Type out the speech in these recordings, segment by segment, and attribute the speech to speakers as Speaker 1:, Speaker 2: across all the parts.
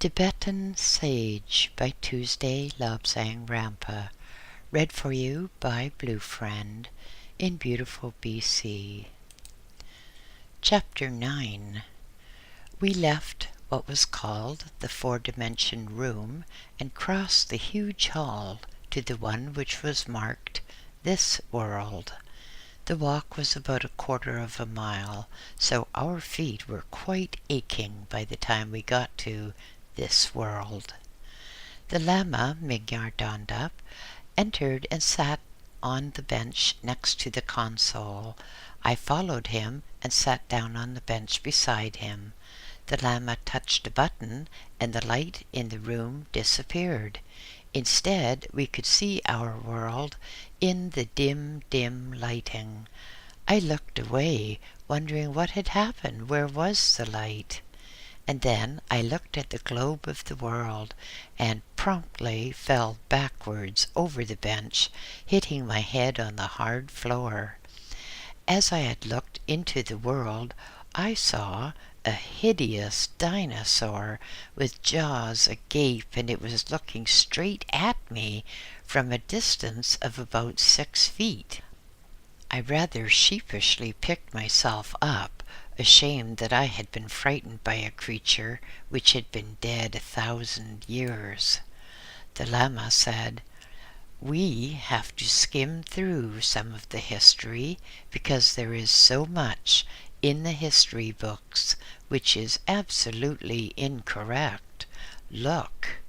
Speaker 1: Tibetan Sage by Tuesday Lobsang Rampa. Read for you by BlueFriend in beautiful BC. Chapter 9. We left what was called the four-dimension room and crossed the huge hall to the one which was marked this world. The walk was about 1/4 of a mile, so our feet were quite aching by the time we got to this world. The Lama Migyardandap entered and sat on the bench next to the console. I followed him and sat down on the bench beside him. The Lama touched a button and the light in the room disappeared. Instead, we could see our world in the dim lighting. I looked away, wondering what had happened. Where was the light? And then I looked at the globe of the world and promptly fell backwards over the bench, hitting my head on the hard floor. As I had looked into the world, I saw a hideous dinosaur with jaws agape, and it was looking straight at me from a distance of about 6 feet. I rather sheepishly picked myself up, ashamed that I had been frightened by a creature which had been dead 1,000 years. The Lama said, "We have to skim through some of the history because there is so much in the history books which is absolutely incorrect. Look."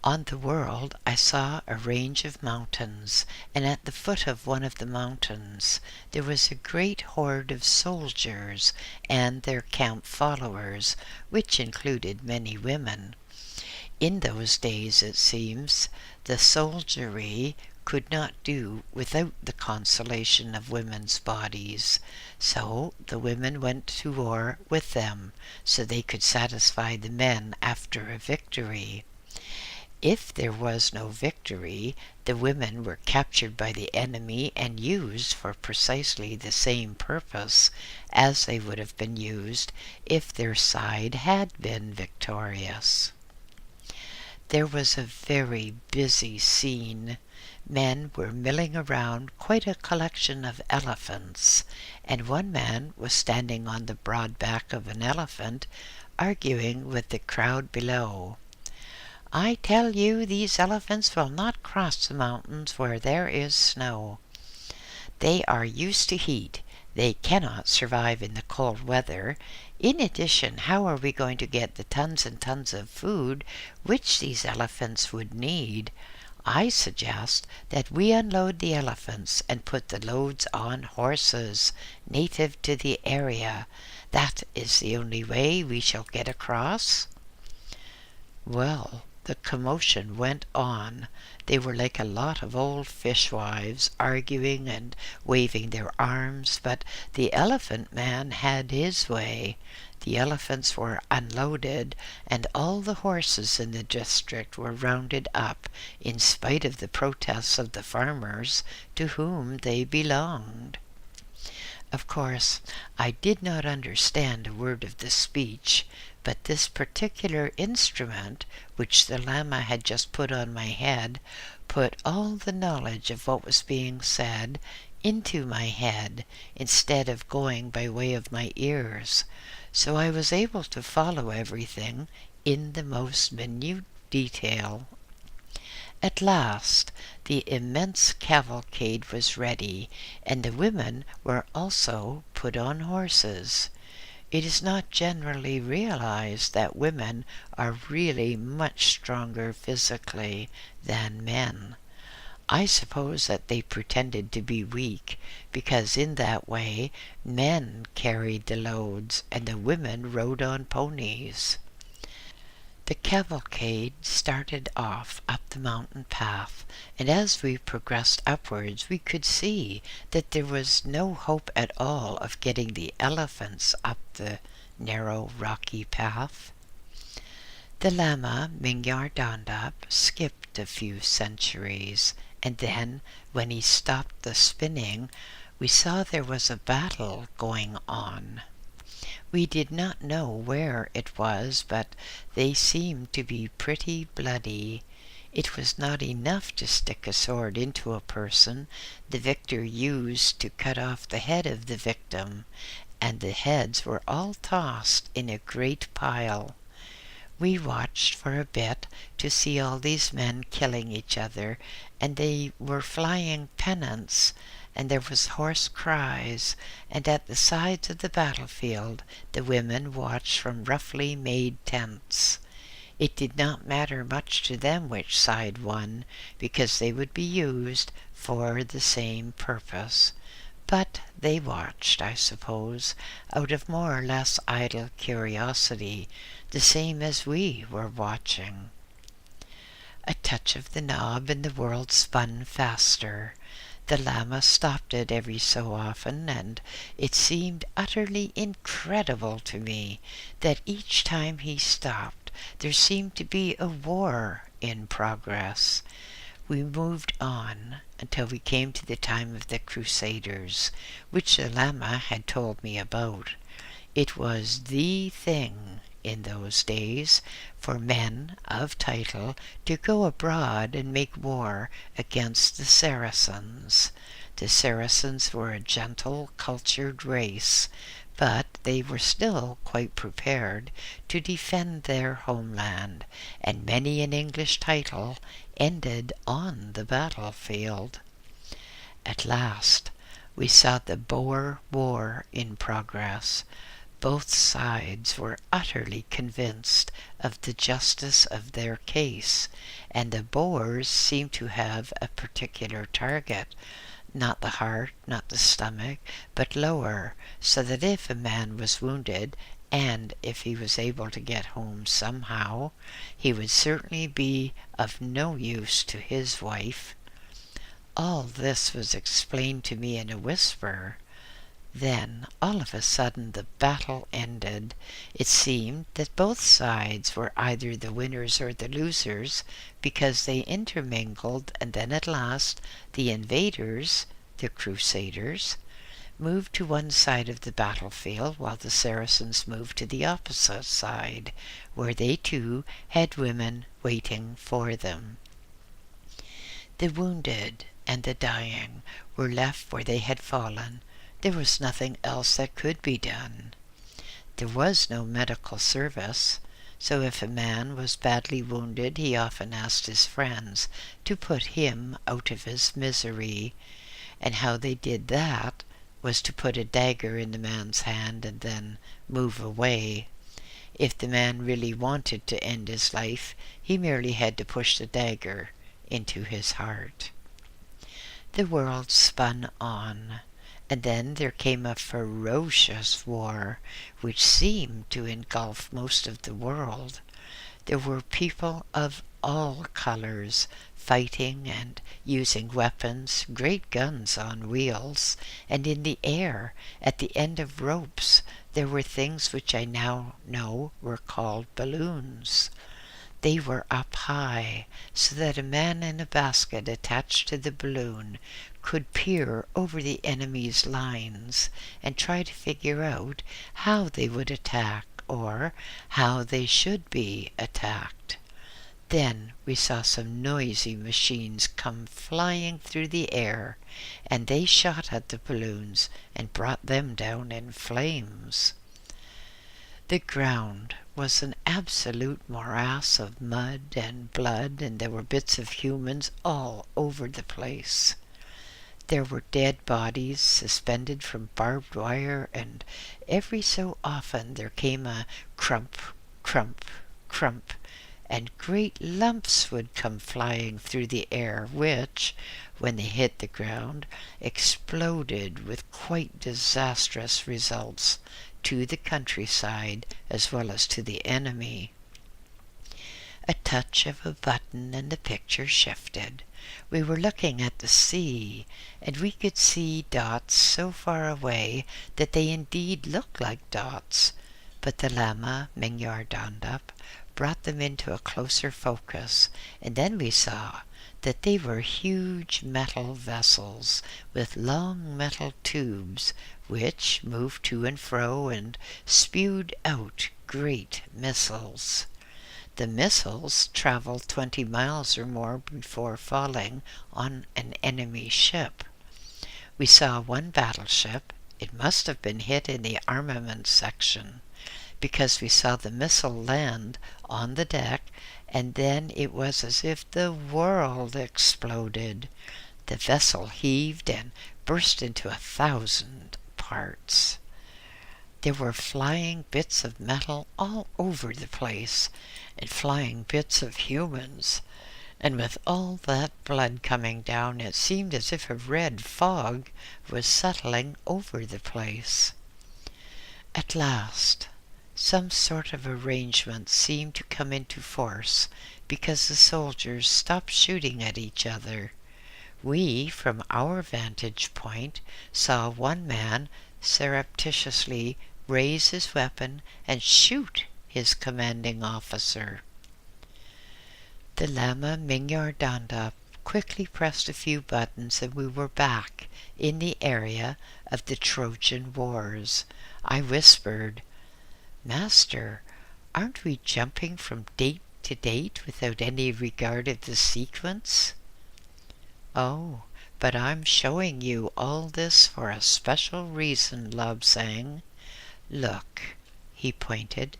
Speaker 1: On the world I saw a range of mountains, and at the foot of one of the mountains there was a great horde of soldiers and their camp followers, which included many women. In those days, it seems, the soldiery could not do without the consolation of women's bodies, so the women went to war with them, so they could satisfy the men after a victory. If there was no victory, the women were captured by the enemy and used for precisely the same purpose as they would have been used if their side had been victorious. There was a very busy scene. Men were milling around quite a collection of elephants, and one man was standing on the broad back of an elephant, arguing with the crowd below. "I tell you, these elephants will not cross the mountains where there is snow. They are used to heat. They cannot survive in the cold weather. In addition, how are we going to get the tons and tons of food which these elephants would need? I suggest that we unload the elephants and put the loads on horses native to the area. That is the only way we shall get across." Well, the commotion went on. They were like a lot of old fishwives, arguing and waving their arms, but the elephant man had his way. The elephants were unloaded, and all the horses in the district were rounded up, in spite of the protests of the farmers to whom they belonged. Of course, I did not understand a word of the speech, but this particular instrument, which the Lama had just put on my head, put all the knowledge of what was being said into my head, instead of going by way of my ears, so I was able to follow everything in the most minute detail. At last, the immense cavalcade was ready, and the women were also put on horses. It is not generally realized that women are really much stronger physically than men. I suppose that they pretended to be weak, because in that way men carried the loads and the women rode on ponies. The cavalcade started off up the mountain path, and as we progressed upwards we could see that there was no hope at all of getting the elephants up the narrow rocky path. The Lama Migyardandap skipped a few centuries, and then, when he stopped the spinning, we saw there was a battle going on. We did not know where it was, but they seemed to be pretty bloody. It was not enough to stick a sword into a person. The victor used to cut off the head of the victim, and the heads were all tossed in a great pile. We watched for a bit to see all these men killing each other, and they were flying pennants, and there was hoarse cries, and at the sides of the battlefield the women watched from roughly made tents. It did not matter much to them which side won, because they would be used for the same purpose. But they watched, I suppose, out of more or less idle curiosity, the same as we were watching. A touch of the knob and the world spun faster. The Lama stopped it every so often, and it seemed utterly incredible to me that each time he stopped there seemed to be a war in progress. We moved on until we came to the time of the Crusaders, which the Lama had told me about. It was the thing in those days for men of title to go abroad and make war against the Saracens. The Saracens were a gentle, cultured race, but they were still quite prepared to defend their homeland, and many an English title ended on the battlefield. At last we saw the Boer War in progress. Both sides were utterly convinced of the justice of their case, and the Boers seemed to have a particular target, not the heart, not the stomach, but lower, so that if a man was wounded, and if he was able to get home somehow, he would certainly be of no use to his wife. All this was explained to me in a whisper. Then, all of a sudden, the battle ended. It seemed that both sides were either the winners or the losers, because they intermingled, and then at last the invaders, the Crusaders, moved to one side of the battlefield, while the Saracens moved to the opposite side, where they too had women waiting for them. The wounded and the dying were left where they had fallen. There was nothing else that could be done. There was no medical service, so if a man was badly wounded, he often asked his friends to put him out of his misery, and how they did that was to put a dagger in the man's hand and then move away. If the man really wanted to end his life, he merely had to push the dagger into his heart. The world spun on, and then there came a ferocious war which seemed to engulf most of the world. There were people of all colors fighting and using weapons, great guns on wheels, and in the air, at the end of ropes, there were things which I now know were called balloons. They were up high, so that a man in a basket attached to the balloon could peer over the enemy's lines and try to figure out how they would attack or how they should be attacked. Then we saw some noisy machines come flying through the air, and they shot at the balloons and brought them down in flames. The ground was an absolute morass of mud and blood, and there were bits of humans all over the place. There were dead bodies suspended from barbed wire, and every so often there came a crump, crump, crump, and great lumps would come flying through the air, which, when they hit the ground, exploded with quite disastrous results to the countryside as well as to the enemy. A touch of a button and the picture shifted. We were looking at the sea, and we could see dots so far away that they indeed looked like dots, but the Lama Mingyar Dandap brought them into a closer focus, and then we saw that they were huge metal vessels with long metal tubes which moved to and fro and spewed out great missiles. The missiles traveled 20 miles or more before falling on an enemy ship. We saw one battleship. It must have been hit in the armaments section, because we saw the missile land on the deck, and then it was as if the world exploded. The vessel heaved and burst into 1,000 parts. There were flying bits of metal all over the place, and flying bits of humans. And with all that blood coming down, it seemed as if a red fog was settling over the place. At last, some sort of arrangement seemed to come into force, because the soldiers stopped shooting at each other. We, from our vantage point, saw one man surreptitiously raise his weapon and shoot his commanding officer. The Lama Mingyardanda quickly pressed a few buttons, and we were back in the area of the Trojan Wars. I whispered, "Master, aren't we jumping from date to date without any regard of the sequence?" "Oh, but I'm showing you all this for a special reason," Lab sang. "Look," he pointed.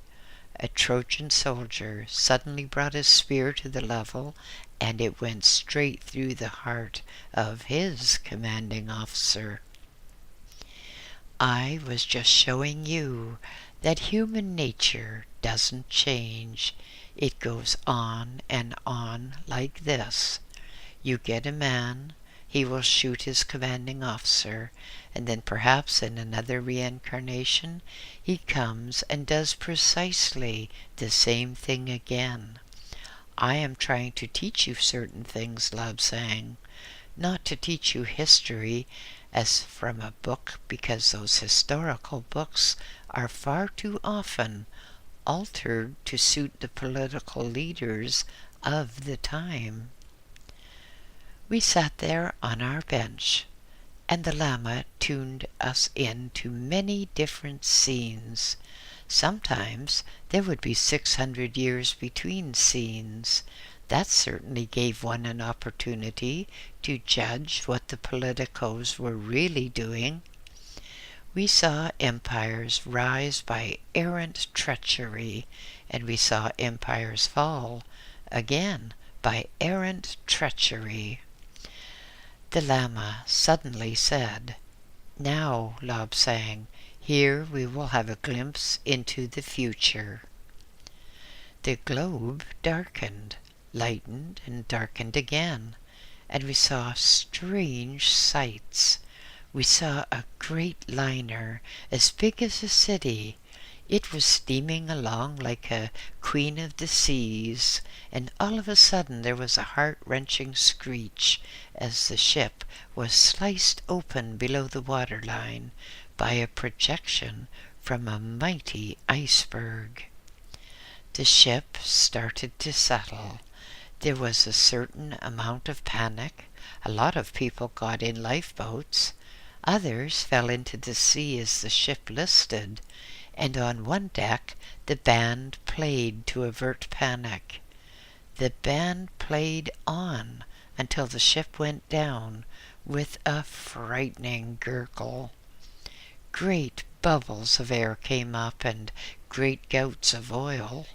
Speaker 1: A Trojan soldier suddenly brought his spear to the level, and it went straight through the heart of his commanding officer. I was just showing you that human nature doesn't change. It goes on and on like this. You get a man, he will shoot his commanding officer, and then perhaps in another reincarnation he comes and does precisely the same thing again. I am trying to teach you certain things, Lab sang, not to teach you history as from a book, because those historical books are far too often altered to suit the political leaders of the time." We sat there on our bench, and the Lama tuned us in to many different scenes. Sometimes there would be 600 years between scenes. That certainly gave one an opportunity to judge what the politicos were really doing. We saw empires rise by errant treachery, and we saw empires fall, again, by errant treachery. The Lama suddenly said, "Now," Lab sang, "here we will have a glimpse into the future." The globe darkened, lightened, and darkened again, and we saw strange sights. We saw a great liner as big as a city. It was steaming along like a queen of the seas, and all of a sudden there was a heart-wrenching screech as the ship was sliced open below the waterline by a projection from a mighty iceberg. The ship started to settle. There was a certain amount of panic. A lot of people got in lifeboats. Others fell into the sea as the ship listed, and on one deck the band played to avert panic. The band played on until the ship went down with a frightening gurgle. Great bubbles of air came up, and great gouts of oil.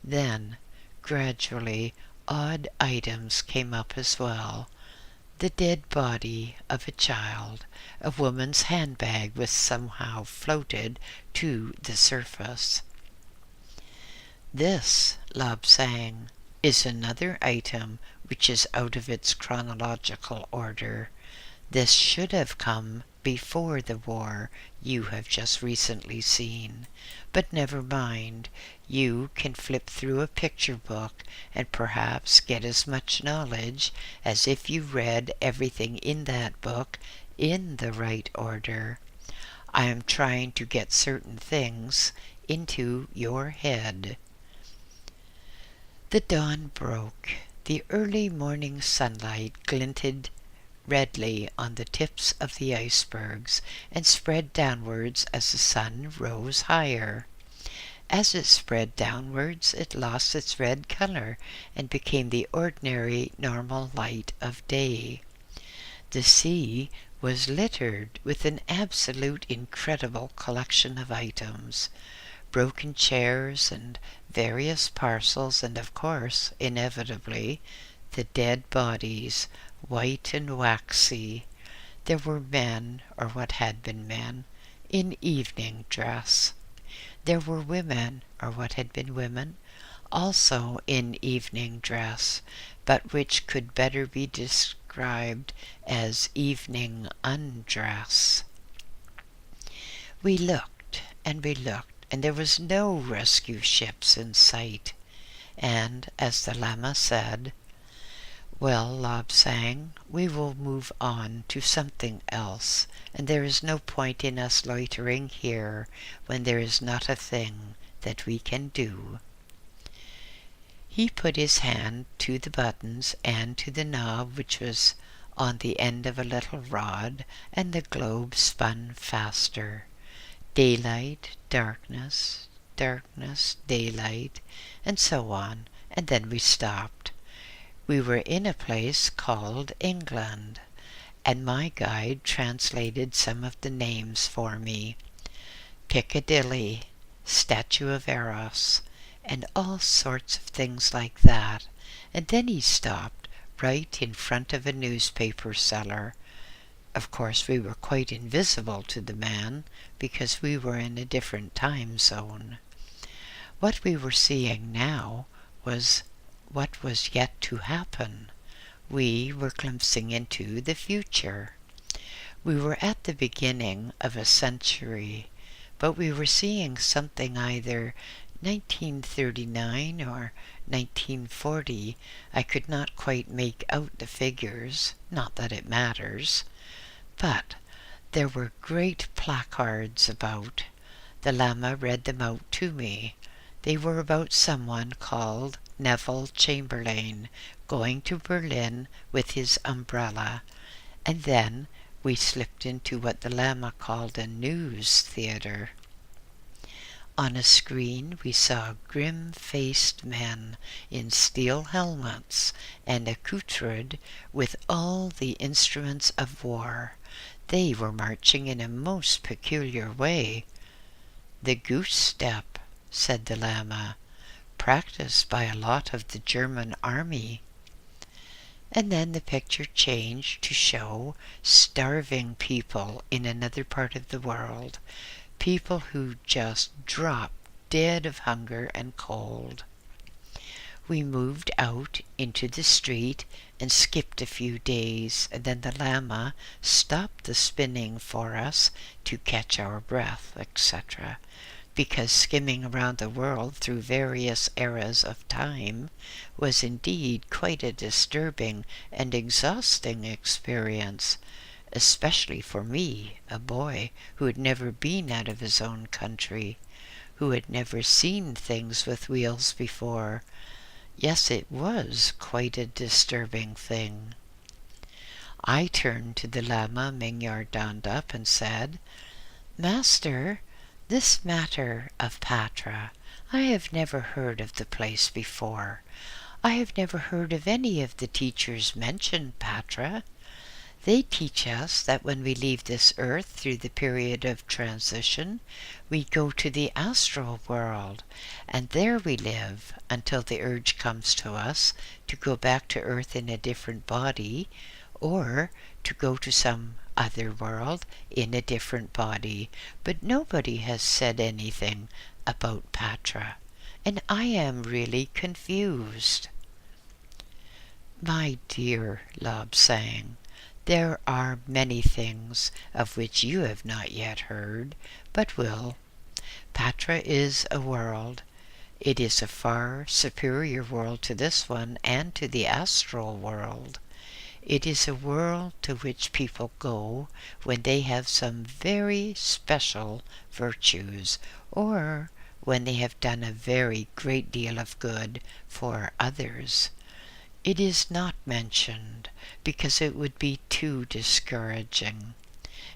Speaker 1: Then, gradually, odd items came up as well. The dead body of a child, a woman's handbag was somehow floated to the surface. "This," Lab sang, "is another item which is out of its chronological order. This should have come before the war you have just recently seen. But never mind, you can flip through a picture book and perhaps get as much knowledge as if you read everything in that book in the right order. I am trying to get certain things into your head." The dawn broke. The early morning sunlight glinted redly on the tips of the icebergs and spread downwards as the sun rose higher. As it spread downwards, it lost its red color and became the ordinary, normal light of day. The sea was littered with an absolute incredible collection of items, broken chairs and various parcels, and of course, inevitably, the dead bodies, white and waxy. There were men, or what had been men, in evening dress. There were women, or what had been women, also in evening dress, but which could better be described as evening undress. We looked, and there was no rescue ships in sight. And, as the Lama said, "Well, Lobsang, we will move on to something else, and there is no point in us loitering here when there is not a thing that we can do." He put his hand to the buttons and to the knob which was on the end of a little rod, and the globe spun faster. Daylight, darkness, darkness, daylight, and so on, and then we stopped. We were in a place called England, and my guide translated some of the names for me. Piccadilly, Statue of Eros, and all sorts of things like that. And then he stopped right in front of a newspaper seller. Of course, we were quite invisible to the man because we were in a different time zone. What we were seeing now was what was yet to happen. We were glimpsing into the future. We were at the beginning of a century, but we were seeing something either 1939 or 1940. I could not quite make out the figures, not that it matters, but there were great placards about. The Lama read them out to me. They were about someone called Neville Chamberlain going to Berlin with his umbrella, and then we slipped into what the Lama called a news theater. On a screen we saw grim-faced men in steel helmets and accoutred with all the instruments of war. They were marching in a most peculiar way. "The goose step," said the Lama, "practiced by a lot of the German army." And then the picture changed to show starving people in another part of the world, people who just dropped dead of hunger and cold. We moved out into the street and skipped a few days, and then the Lama stopped the spinning for us to catch our breath, etc., because skimming around the world through various eras of time was indeed quite a disturbing and exhausting experience, especially for me, a boy who had never been out of his own country, who had never seen things with wheels before. Yes, it was quite a disturbing thing. I turned to the Lama Mingyar Dandap and said, "Master, this matter of Patra, I have never heard of the place before. I have never heard of any of the teachers mention Patra. They teach us that when we leave this earth through the period of transition, we go to the astral world, and there we live until the urge comes to us to go back to earth in a different body, or to go to some other world in a different body. But nobody has said anything about Patra, and I am really confused." "My dear Lobsang, there are many things of which you have not yet heard, but will. Patra is a world. It is a far superior world to this one and to the astral world. It is a world to which people go when they have some very special virtues, or when they have done a very great deal of good for others. It is not mentioned because it would be too discouraging.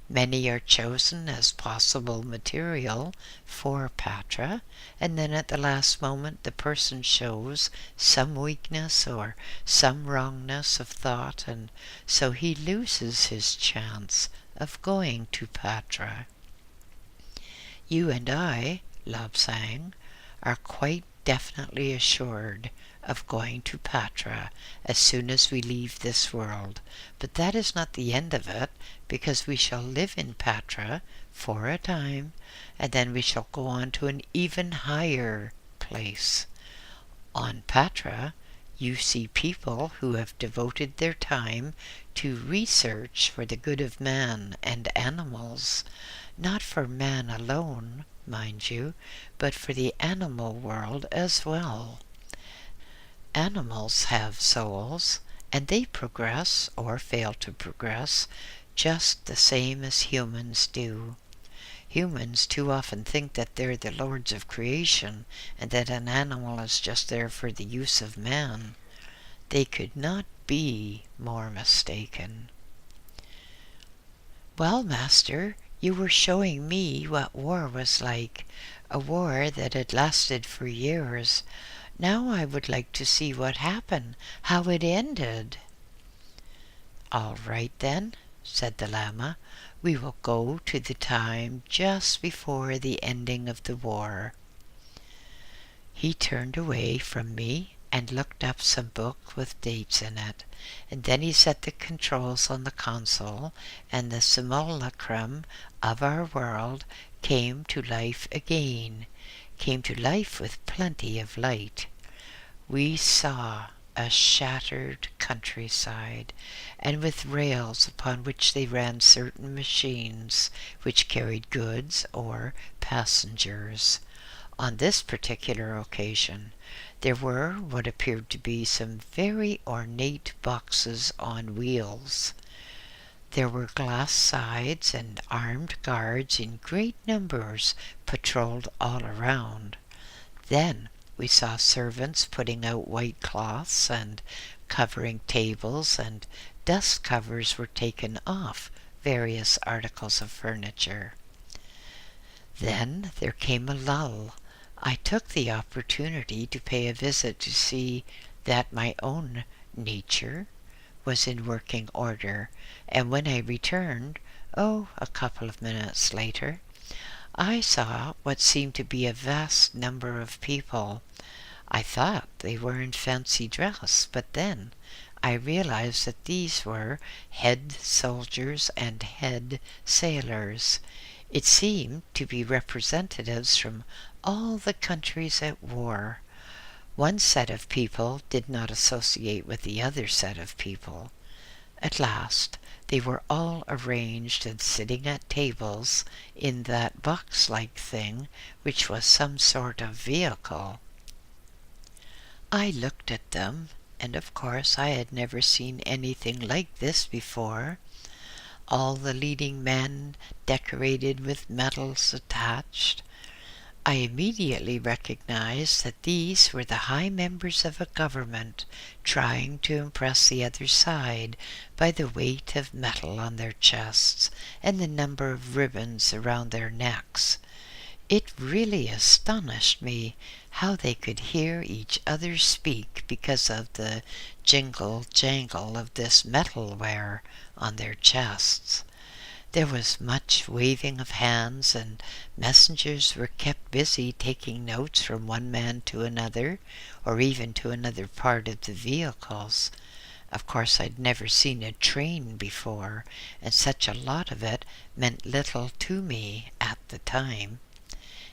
Speaker 1: Many are chosen as possible material for Patra, and then at the last moment the person shows some weakness or some wrongness of thought, and so he loses his chance of going to Patra. You and I, Lobsang, are quite definitely assured of going to Patra as soon as we leave this world, but that is not the end of it, because we shall live in Patra for a time, and then we shall go on to an even higher place. On Patra, you see people who have devoted their time to research for the good of man and animals, not for man alone, mind you, but for the animal world as well. Animals have souls, and they progress or fail to progress just the same as humans do. Humans too often think that they're the lords of creation and that an animal is just there for the use of man. They could not be more mistaken. Well, Master, you were showing me what war was like, a war that had lasted for years. Now I would like to see what happened, how it ended. All right then, said the Lama, we will go to the time just before the ending of the war. He turned away from me and looked up some book with dates in it, and then he set the controls on the console, and the simulacrum of our world came to life again, came to life with plenty of light. We saw a shattered countryside, and with rails upon which they ran certain machines which carried goods or passengers. On this particular occasion, there were what appeared to be some very ornate boxes on wheels. There were glass sides, and armed guards in great numbers patrolled all around. Then we saw servants putting out white cloths and covering tables, and dust covers were taken off various articles of furniture. Then there came a lull. I took the opportunity to pay a visit to see that my own nature was in working order, and when I returned, a couple of minutes later, I saw what seemed to be a vast number of people. I thought they were in fancy dress, but then I realized that these were head soldiers and head sailors. It seemed to be representatives from all the countries at war. One set of people did not associate with the other set of people. At last, they were all arranged and sitting at tables in that box-like thing which was some sort of vehicle. I looked at them, and of course I had never seen anything like this before. All the leading men decorated with medals attached. I immediately recognized that these were the high members of a government trying to impress the other side by the weight of metal on their chests and the number of ribbons around their necks. It really astonished me how they could hear each other speak because of the jingle-jangle of this metalware on their chests. There was much waving of hands, and messengers were kept busy taking notes from one man to another, or even to another part of the vehicles. Of course, I'd never seen a train before, and such a lot of it meant little to me at the time.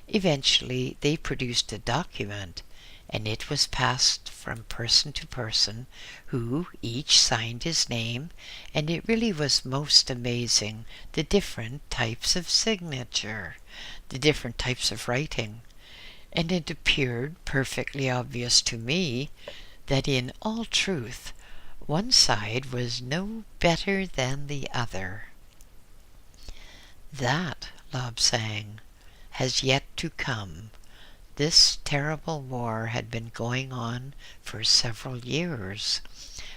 Speaker 1: Eventually, they produced a document, and it was passed from person to person, who each signed his name, and it really was most amazing, the different types of signature, the different types of writing, and it appeared perfectly obvious to me that in all truth one side was no better than the other. That, Lobsang, has yet to come. This terrible war had been going on for several years,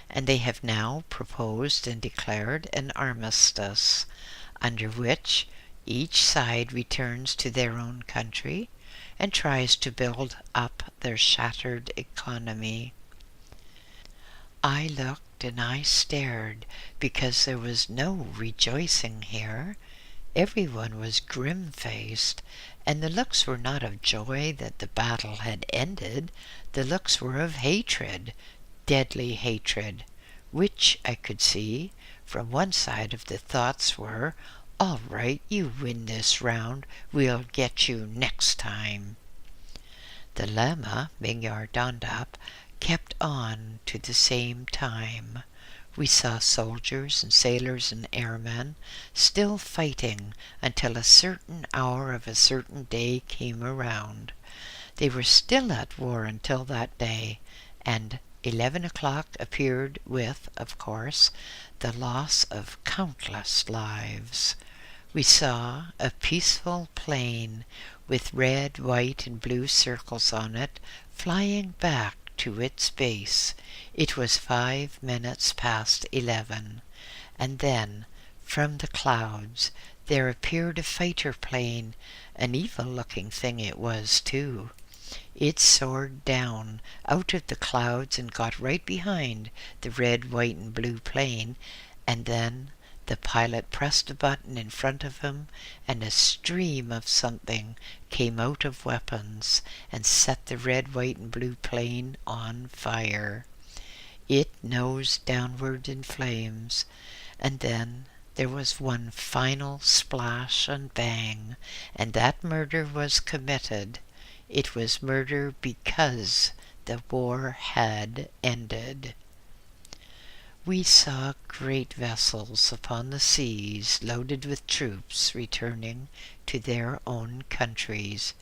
Speaker 1: and they have now proposed and declared an armistice, under which each side returns to their own country and tries to build up their shattered economy. I looked and I stared, because there was no rejoicing here. Everyone was grim-faced, and the looks were not of joy that the battle had ended. The looks were of hatred, deadly hatred, which I could see. From one side of the thoughts were, "All right, you win this round, we'll get you next time." The Lama, Mingyar Dondap, kept on to the same time. We saw soldiers and sailors and airmen still fighting until a certain hour of a certain day came around. They were still at war until that day, and 11 o'clock appeared with, of course, the loss of countless lives. We saw a peaceful plane with red, white, and blue circles on it flying back to its base. It was 5 minutes past 11, and then from the clouds there appeared a fighter plane. An evil-looking thing it was, too. It soared down out of the clouds and got right behind the red, white, and blue plane, and then the pilot pressed a button in front of him, and a stream of something came out of weapons and set the red, white, and blue plane on fire. It nosed downward in flames, and then there was one final splash and bang, and that murder was committed. It was murder because the war had ended. We saw great vessels upon the seas loaded with troops returning to their own countries.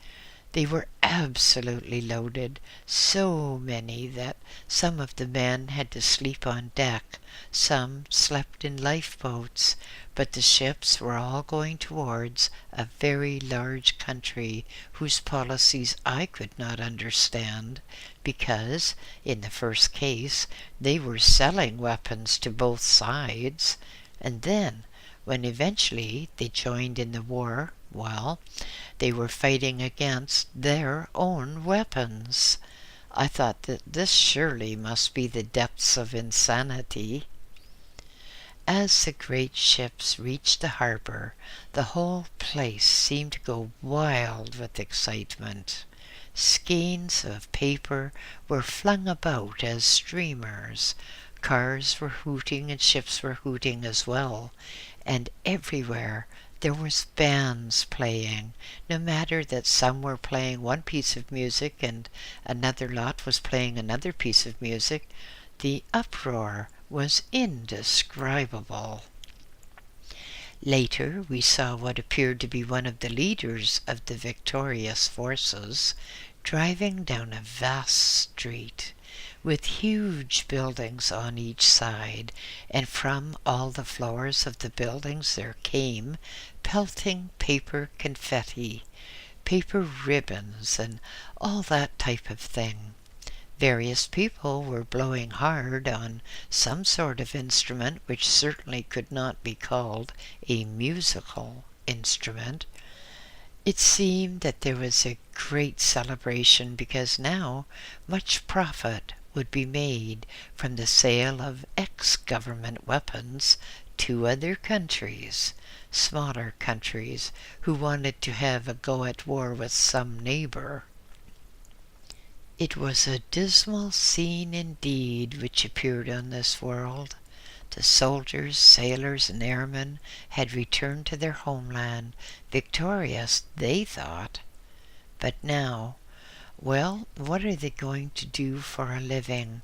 Speaker 1: They were absolutely loaded, so many that some of the men had to sleep on deck, some slept in lifeboats, but the ships were all going towards a very large country whose policies I could not understand, because, in the first case, they were selling weapons to both sides, and then, when eventually they joined in the war, well, they were fighting against their own weapons. I thought that this surely must be the depths of insanity. As the great ships reached the harbor, the whole place seemed to go wild with excitement. Skeins of paper were flung about as streamers. Cars were hooting and ships were hooting as well, and everywhere there was bands playing, no matter that some were playing one piece of music and another lot was playing another piece of music. The uproar was indescribable. Later we saw what appeared to be one of the leaders of the victorious forces driving down a vast street with huge buildings on each side, and from all the floors of the buildings there came pelting paper confetti, paper ribbons, and all that type of thing. Various people were blowing hard on some sort of instrument which certainly could not be called a musical instrument. It seemed that there was a great celebration because now much profit would be made from the sale of ex-government weapons to other countries, smaller countries, who wanted to have a go at war with some neighbor. It was a dismal scene indeed which appeared on this world. The soldiers, sailors, and airmen had returned to their homeland, victorious, they thought. But now, well, what are they going to do for a living?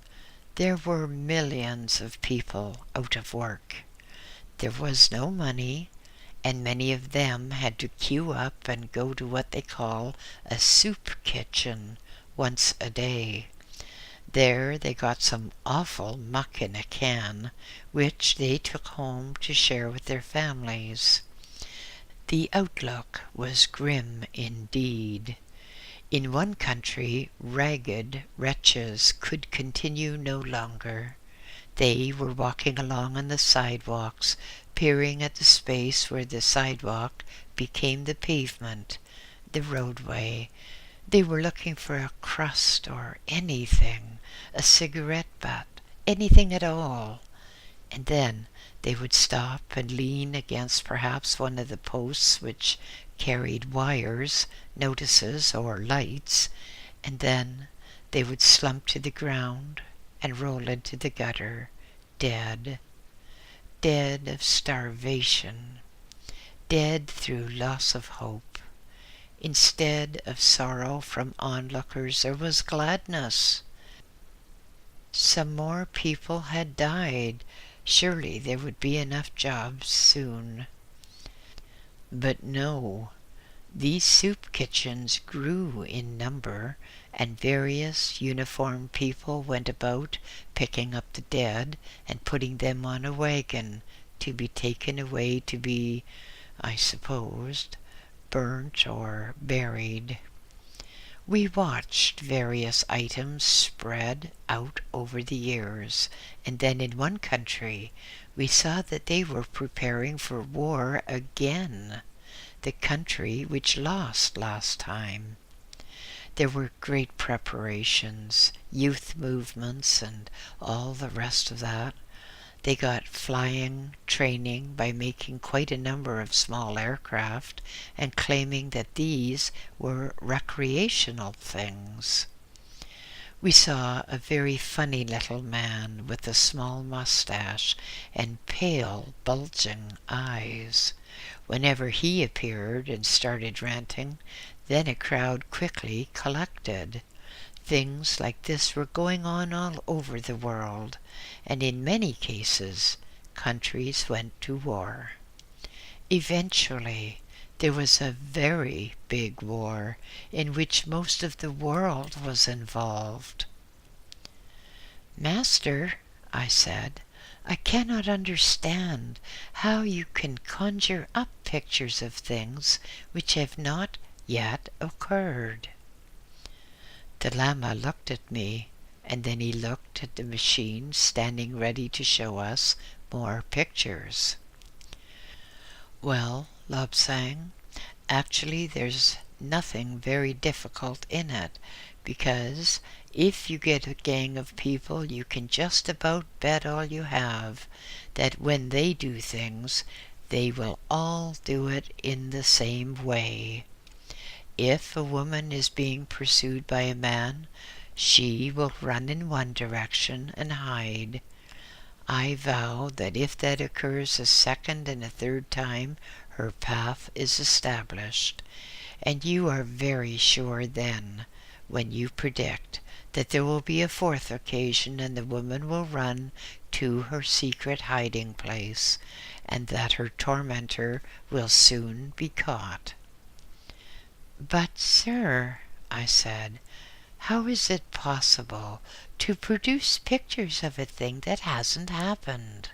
Speaker 1: There were millions of people out of work. There was no money, and many of them had to queue up and go to what they call a soup kitchen once a day. There they got some awful muck in a can, which they took home to share with their families. The outlook was grim indeed. In one country, ragged wretches could continue no longer. They were walking along on the sidewalks, peering at the space where the sidewalk became the pavement, the roadway. They were looking for a crust or anything, a cigarette butt, anything at all. And then they would stop and lean against perhaps one of the posts which carried wires, notices, or lights, and then they would slump to the ground and roll into the gutter, dead, dead of starvation, dead through loss of hope. Instead of sorrow from onlookers, there was gladness. Some more people had died. Surely there would be enough jobs soon. But no, these soup kitchens grew in number, and various uniformed people went about picking up the dead and putting them on a wagon to be taken away to be, I supposed, burnt or buried. We watched various items spread out over the years, and then in one country we saw that they were preparing for war again, the country which lost last time. There were great preparations, youth movements, and all the rest of that. They got flying training by making quite a number of small aircraft and claiming that these were recreational things. We saw a very funny little man with a small mustache and pale, bulging eyes. Whenever he appeared and started ranting, then a crowd quickly collected. Things like this were going on all over the world, and in many cases countries went to war. Eventually, there was a very big war in which most of the world was involved. "Master," I said, "I cannot understand how you can conjure up pictures of things which have not yet occurred." The Lama looked at me, and then he looked at the machine standing ready to show us more pictures. "Well," Lobsang, "actually there's nothing very difficult in it, because if you get a gang of people, you can just about bet all you have that when they do things, they will all do it in the same way. If a woman is being pursued by a man, she will run in one direction and hide. I vow that if that occurs a second and a third time, her path is established, and you are very sure then, when you predict that there will be a fourth occasion and the woman will run to her secret hiding place, and that her tormentor will soon be caught." "But, sir," I said, "how is it possible to produce pictures of a thing that hasn't happened?"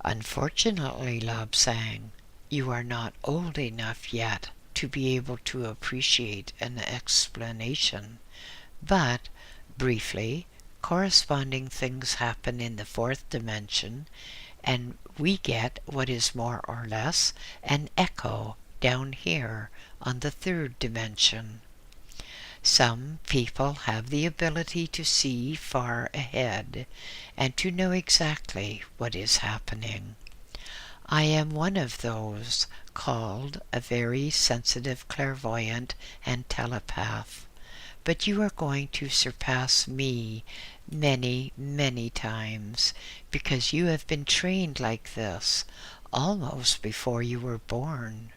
Speaker 1: "Unfortunately," Lobsang, "you are not old enough yet to be able to appreciate an explanation. But, briefly, corresponding things happen in the fourth dimension, and we get what is more or less an echo down here on the third dimension. Some people have the ability to see far ahead and to know exactly what is happening. I am one of those, called a very sensitive clairvoyant and telepath. But you are going to surpass me many, many times, because you have been trained like this almost before you were born.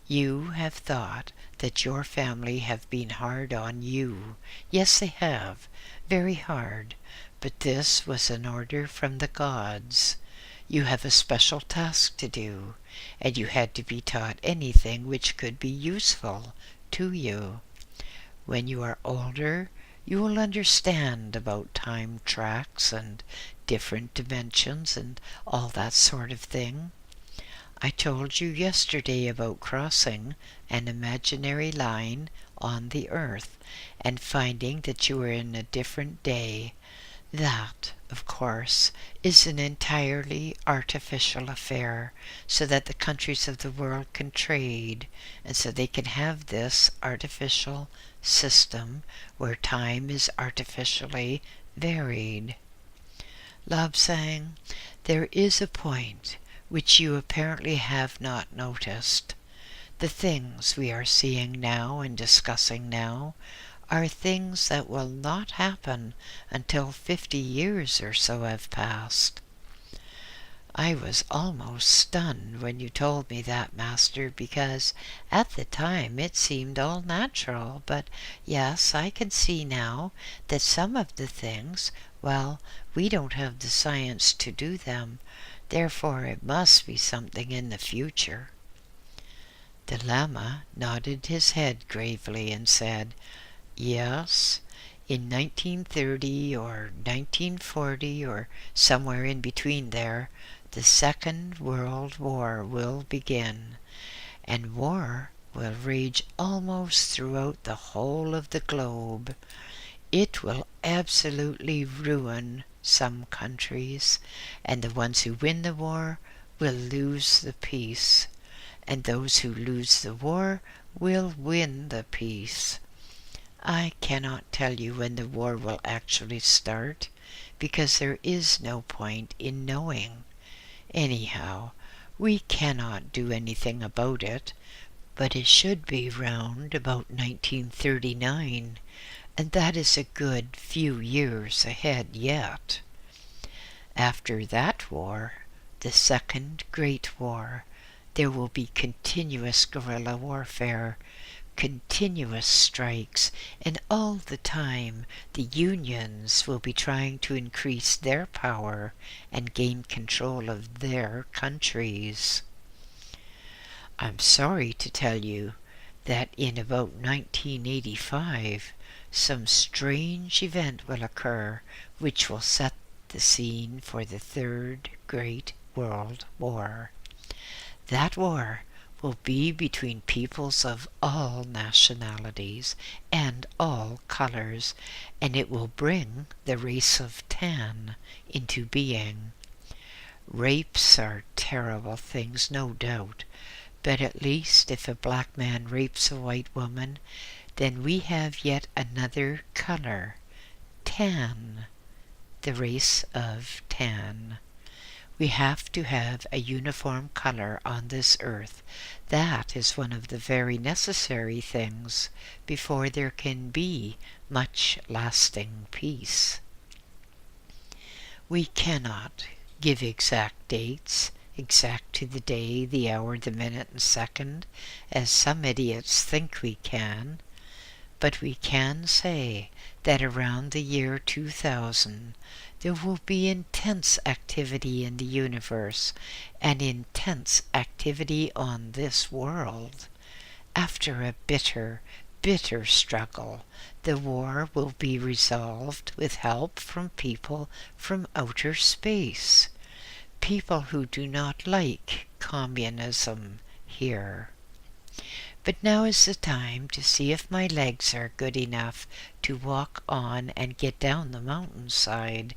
Speaker 1: You have thought that your family have been hard on you. Yes, they have, very hard, but this was an order from the gods. You have a special task to do, and you had to be taught anything which could be useful to you. When you are older, you will understand about time tracks and different dimensions and all that sort of thing. I told you yesterday about crossing an imaginary line on the earth and finding that you were in a different day. That, of course, is an entirely artificial affair, so that the countries of the world can trade, and so they can have this artificial system where time is artificially varied. Lobsang, there is a point which you apparently have not noticed. The things we are seeing now and discussing now are things that will not happen until 50 years or so have passed. I was almost stunned when you told me that, Master, because at the time it seemed all natural, but yes, I can see now that some of the things, well, we don't have the science to do them, therefore it must be something in the future. The Lama nodded his head gravely and said, "Yes, in 1930 or 1940 or somewhere in between there, the Second World War will begin, and war will rage almost throughout the whole of the globe. It will absolutely ruin some countries, and the ones who win the war will lose the peace, and those who lose the war will win the peace. I cannot tell you when the war will actually start, because there is no point in knowing. Anyhow, we cannot do anything about it, but it should be round about 1939, and that is a good few years ahead yet. After that war, the Second Great War, there will be continuous guerrilla warfare, continuous strikes, and all the time the unions will be trying to increase their power and gain control of their countries. I'm sorry to tell you that in about 1985 some strange event will occur which will set the scene for the Third Great World War. That war will be between peoples of all nationalities and all colors, and it will bring the race of tan into being. Rapes are terrible things, no doubt, but at least if a black man rapes a white woman, then we have yet another color, tan, the race of tan. We have to have a uniform color on this earth. That is one of the very necessary things before there can be much lasting peace. We cannot give exact dates, exact to the day, the hour, the minute, and second, as some idiots think we can, but we can say that around the year 2000 there will be intense activity in the universe and intense activity on this world. After a bitter, bitter struggle, the war will be resolved with help from people from outer space, people who do not like communism here. But now is the time to see if my legs are good enough to walk on and get down the mountainside,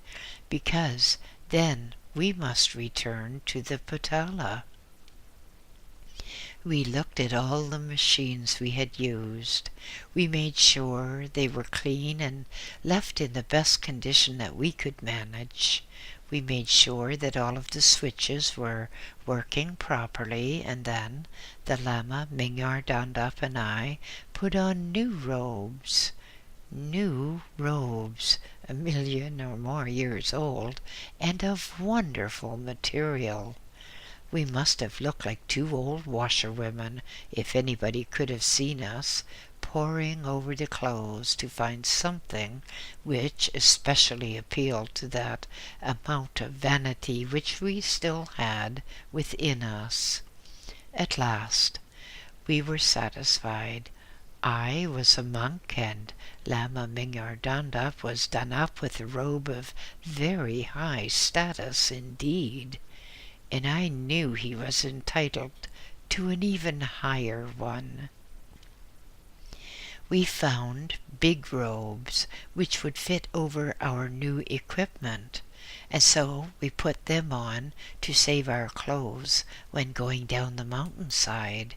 Speaker 1: because then we must return to the Potala. We looked at all the machines we had used. We made sure they were clean and left in the best condition that we could manage. We made sure that all of the switches were working properly, and then the Lama, Mingyar Dandap, and I put on new robes, a million or more years old, and of wonderful material. We must have looked like two old washerwomen if anybody could have seen us, poring over the clothes to find something which especially appealed to that amount of vanity which we still had within us. At last we were satisfied. I was a monk, and Lama Mingyar Dandap was done up with a robe of very high status indeed. and I knew he was entitled to an even higher one. We found big robes which would fit over our new equipment, and so we put them on to save our clothes when going down the mountainside.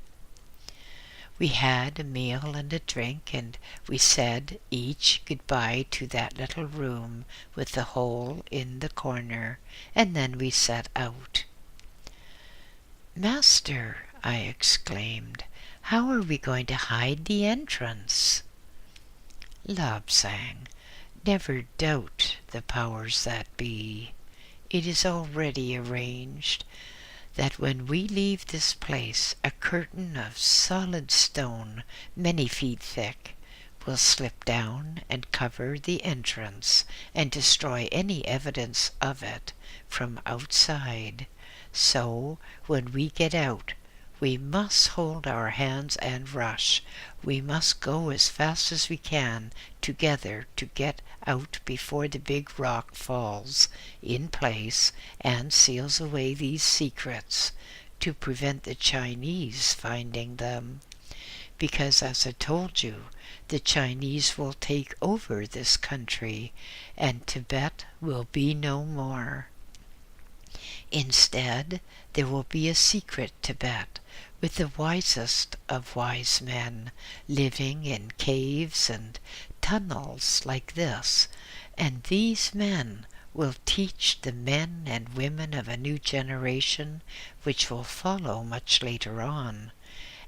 Speaker 1: We had a meal and a drink, and we said each goodbye to that little room with the hole in the corner, and then we set out. "Master," I exclaimed, "how are we going to hide the entrance?" Labsang, never doubt the powers that be. It is already arranged that when we leave this place, a curtain of solid stone, many feet thick, will slip down and cover the entrance and destroy any evidence of it from outside. So, when we get out, we must hold our hands and rush. We must go as fast as we can together to get out before the big rock falls in place and seals away these secrets, to prevent the Chinese finding them. Because, as I told you, the Chinese will take over this country, and Tibet will be no more. Instead, there will be a secret Tibet, with the wisest of wise men, living in caves and tunnels like this, and these men will teach the men and women of a new generation which will follow much later on,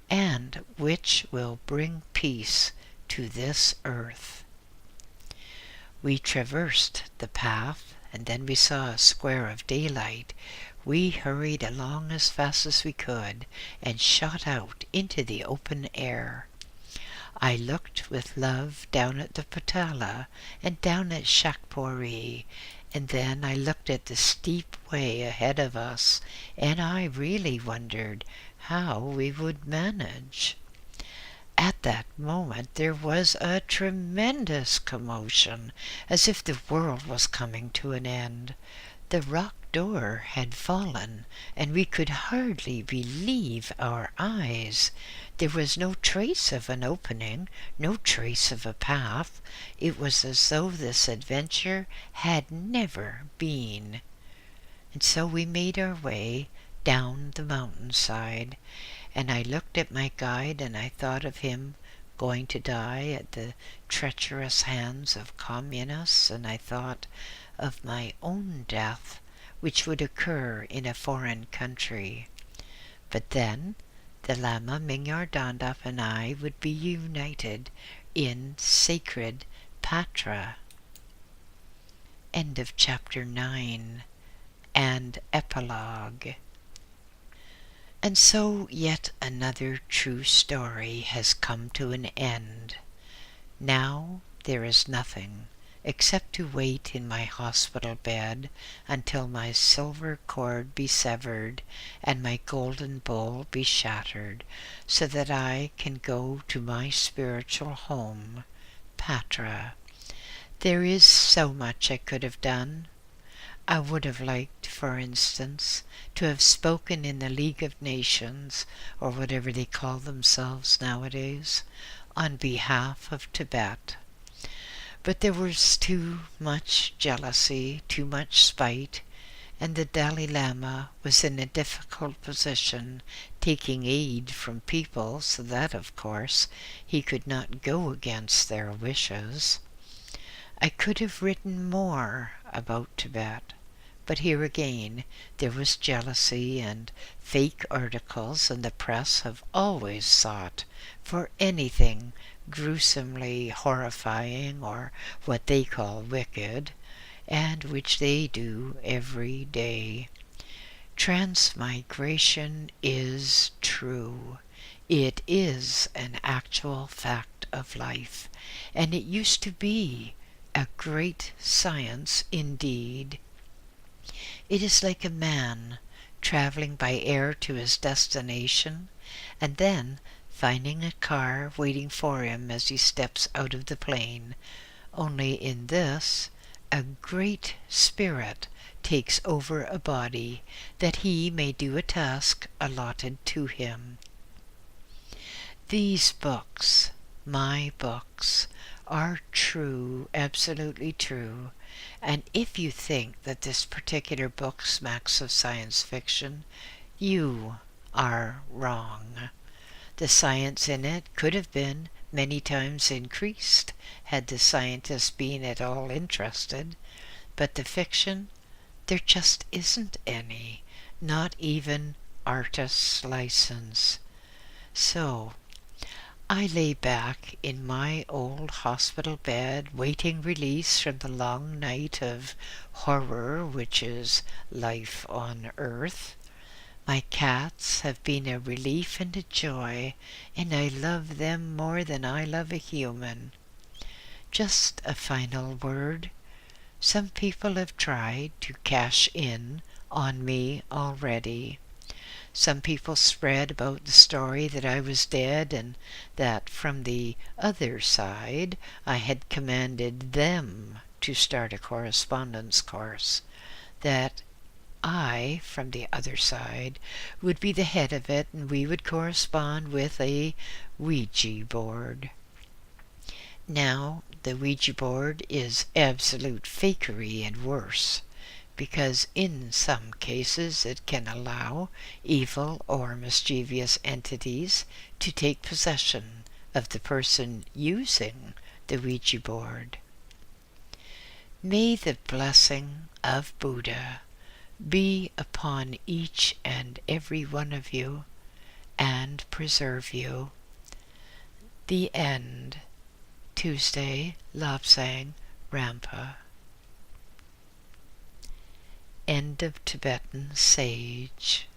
Speaker 1: and which will bring peace to this earth. We traversed the path, and then we saw a square of daylight. We hurried along as fast as we could and shot out into the open air. I looked with love down at the Potala and down at Shakpuri, and then I looked at the steep way ahead of us, and I really wondered how we would manage. At that moment there was a tremendous commotion, as if the world was coming to an end. The rock door had fallen, and we could hardly believe our eyes. There was no trace of an opening, no trace of a path. It was as though this adventure had never been. And so we made our way down the mountainside, and I looked at my guide and I thought of him going to die at the treacherous hands of communists, and I thought of my own death, which would occur in a foreign country. But then the Lama Mingyar Dandap and I would be united in sacred Patra. End of chapter 9 and Epilogue. And so yet another true story has come to an end. Now there is nothing except to wait in my hospital bed until my silver cord be severed and my golden bowl be shattered, so that I can go to my spiritual home, Patra. There is so much I could have done. I would have liked, for instance, to have spoken in the League of Nations, or whatever they call themselves nowadays, on behalf of Tibet. But there was too much jealousy, too much spite, and the Dalai Lama was in a difficult position, taking aid from people, so that, of course, he could not go against their wishes. I could have written more about Tibet, but here again there was jealousy, and fake articles, and the press have always sought for anything gruesomely horrifying, or what they call wicked, and which they do every day. Transmigration is true. It is an actual fact of life, and it used to be a great science indeed. It is like a man traveling by air to his destination, and then finding a car waiting for him as he steps out of the plane, only in this, a great spirit takes over a body that he may do a task allotted to him. These books, my books, are true, absolutely true, and if you think that this particular book smacks of science fiction, you are wrong. The science in it could have been many times increased had the scientists been at all interested, but the fiction, there just isn't any, not even artist's license. So, I lay back in my old hospital bed, waiting release from the long night of horror which is life on earth. My cats have been a relief and a joy, and I love them more than I love a human. Just a final word. Some people have tried to cash in on me already. Some people spread about the story that I was dead and that from the other side I had commanded them to start a correspondence course, that I, from the other side, would be the head of it and we would correspond with a Ouija board. Now, the Ouija board is absolute fakery and worse, because in some cases it can allow evil or mischievous entities to take possession of the person using the Ouija board. May the blessing of Buddha be upon each and every one of you and preserve you. The end. Tuesday, Lapsang, Rampa. End of Tibetan Sage.